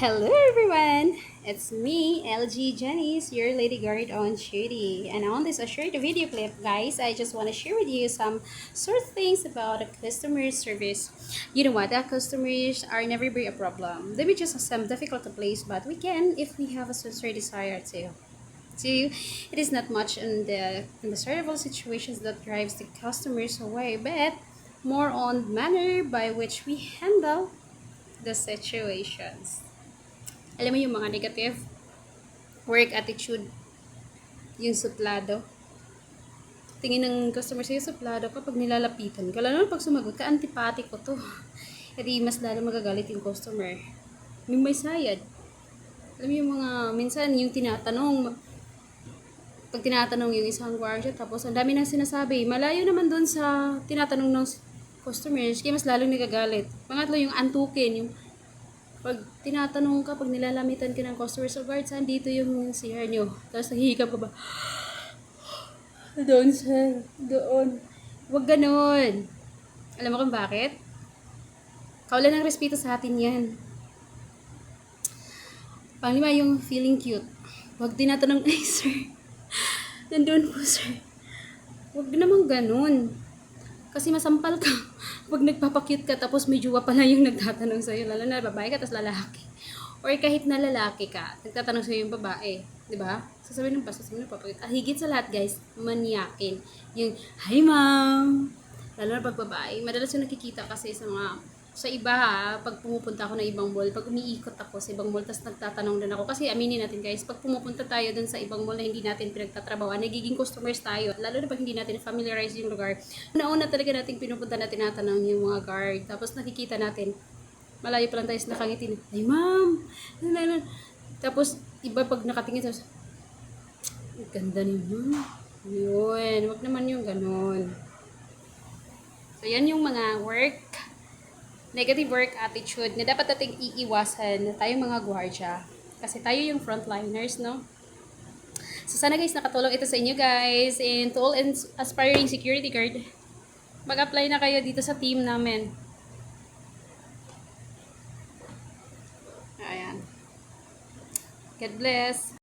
Hello everyone! It's me, LG Janice, your lady guard on duty. And on this short video clip, guys, I just want to share with you some sort of things about the customer service. You know what? The customers are never be a problem. They may just some difficult to place, but we can if we have a sincere desire to. So it is not much in the servable situations that drives the customers away, but more on manner by which we handle the situations. Alam mo yung mga negative work attitude, yung suplado. Tingin ng customer sa'yo suplado kapag nilalapitan ka. Lalo na pag sumagot ka, antipati ko to. E di mas lalo magagalit yung customer. Yung may sayad. Alam mo yung mga, minsan yung tinatanong, pag tinatanong yung isang guardia, tapos ang dami nang sinasabi, malayo naman dun sa tinatanong ng customers, kaya mas lalong nagagalit. Pangatlo yung antukin, yung pag tinatanong ka, pag nilalamitan ka ng customer so guard, saan dito yung CR nyo? Tapos naghihikap ka ba? Doon, sir. Doon. Huwag ganon. Alam mo kung bakit? Kawalan ng respeto sa atin yan. Panglima yung feeling cute. Huwag tinatanong, ay sir, nandun po sir. Huwag naman ganon. Kasi masampal ka. Pag nagpapakute ka, tapos may jowa pala yung nagtatanong sa'yo, lalo na babae ka, tapos lalaki. Or kahit na lalaki ka, nagtatanong sa'yo yung babae. Diba? Sasabihin ng basta, sasabihin ng papakute. Higit sa lahat, guys, manyakin. Yung, hi ma'am! Lalo na pag babae. Madalas yung nakikita kasi sa mga, sa iba ha, pag pumupunta ako ng ibang mall, pag umiikot ako sa ibang mall, tapos nagtatanong din ako. Kasi aminin natin guys, pag pumupunta tayo dun sa ibang mall na hindi natin pinagtatrabawan, nagiging customers tayo. Lalo na pag hindi natin familiarize yung lugar. Una-una talaga natin pinupunta na tinatanong yung mga guard. Tapos nakikita natin, malayo pa lang tayo sa nakangiti. Ay ma'am! Tapos, iba pag nakatingin, tapos, ganda niyo. Yun, wag naman yung ganon. So, yan yung mga negative work attitude na dapat nating iiwasan na tayong mga gwardiya. Kasi tayo yung frontliners, no? So, sana guys, nakatulong ito sa inyo guys. And to all aspiring security guard, mag-apply na kayo dito sa team namin. Ayan. God bless.